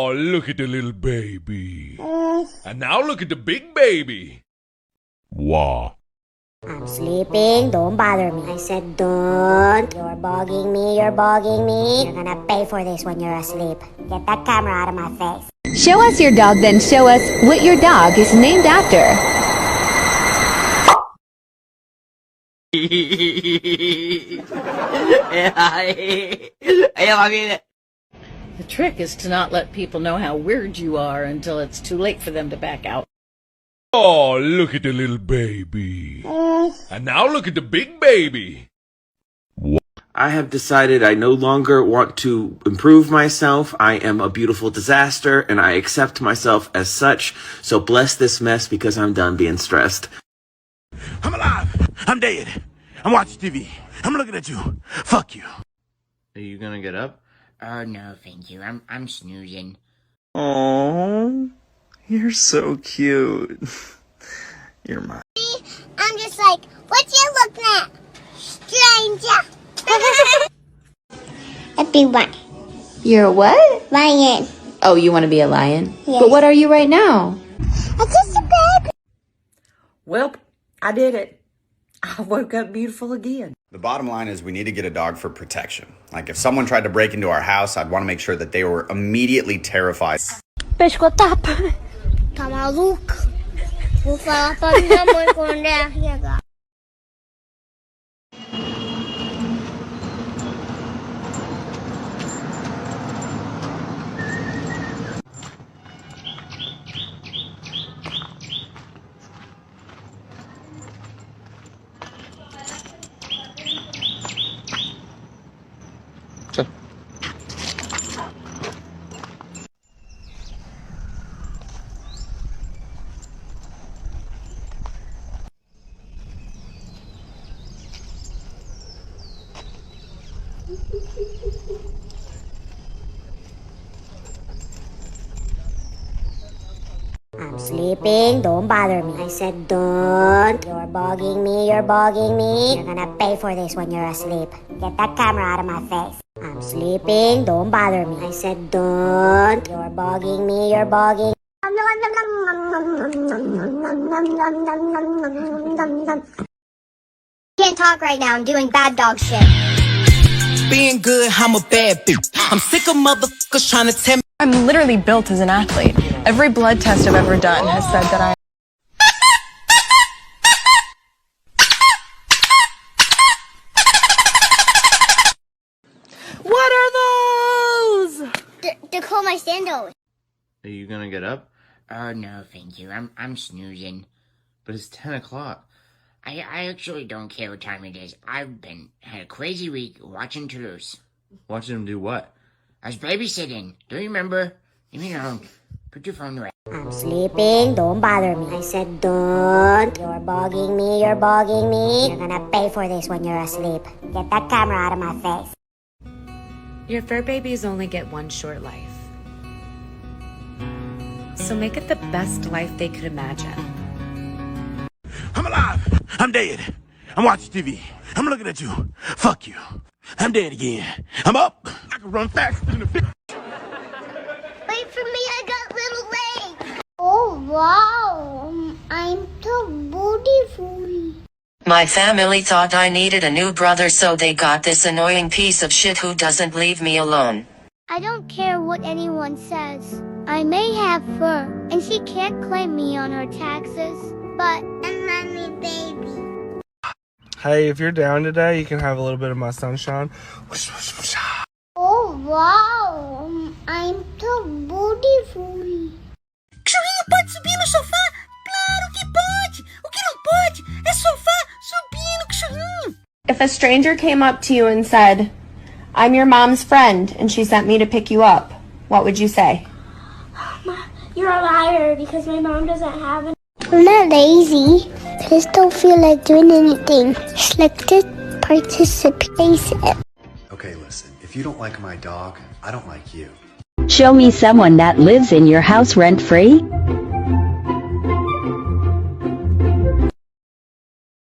Oh, look at the little baby. And now look at the big baby. Wow. I'm sleeping, don't bother me. I said don't. You're bugging me, you're bugging me. You're gonna pay for this when you're asleep. Get that camera out of my face. Show us your dog, then show us what your dog is named after. The trick is to not let people know how weird you are until it's too late for them to back out. Oh, look at the little baby. And now look at the big baby. I have decided I no longer want to improve myself. I am a beautiful disaster, and I accept myself as such. So bless this mess because I'm done being stressed. I'm alive. I'm dead. I'm watching TV. I'm looking at you. Fuck you. Are you gonna get up? Oh, no, thank you. I'm snoozing. Aww, you're so cute. You're mine. I'm just like, what you looking at, stranger? Everyone. You're a what? Lion. Oh, you want to be a lion? Yes. But what are you right now? I'm just a baby. Well, I did it. I woke up beautiful again. The bottom line is we need to get a dog for protection. Like if someone tried to break into our house, I'd want to make sure that they were immediately terrified. Pescotapa. Tá maluco? Vou falar pra minha mãe quando ela chegar. I'm sleeping, don't bother me. I said don't. You're bugging me, you're bugging me. You're gonna pay for this when you're asleep. Get that camera out of my face. I'm sleeping, don't bother me. I said don't. You're bugging me, you're bugging. Can't talk right now, I'm doing bad dog shit. Being good, I'm a bad bitch. I'm sick of motherfuckers trying to tell me. I'm literally built as an athlete. Every blood test I've ever done has said that I... What are those? To call my sandals. Are you gonna get up? Oh, no, thank you. I'm snoozing. But it's 10 o'clock. I actually don't care what time it is. I've had a crazy week watching Toulouse. Watching him do what? I was babysitting. Do you remember? Leave me alone. Put your phone away. I'm sleeping, don't bother me. I said don't. You're bugging me, you're bugging me. You're gonna pay for this when you're asleep. Get that camera out of my face. Your fur babies only get one short life. So make it the best life they could imagine. I'm alive. I'm dead. I'm watching TV. I'm looking at you. Fuck you. I'm dead again. I'm up. I can run faster than a fish. Wait for me, I got little legs. Oh, wow. I'm so beautiful. My family thought I needed a new brother, so they got this annoying piece of shit who doesn't leave me alone. I don't care what anyone says. I may have fur, and she can't claim me on her taxes, but I'm mommy baby. Hey, if you're down today, you can have a little bit of my sunshine. Oh, wow. I'm so beautiful. Cachorrinho pode subir no sofá? Claro que pode! O que não pode é sofá subir no cachorrinho! If a stranger came up to you and said, I'm your mom's friend, and she sent me to pick you up, what would you say? You're a liar because my mom doesn't have it. I'm not lazy. I just don't feel like doing anything. Selected participation. Okay, listen, if you don't like my dog, I don't like you. Show me someone that lives in your house rent-free.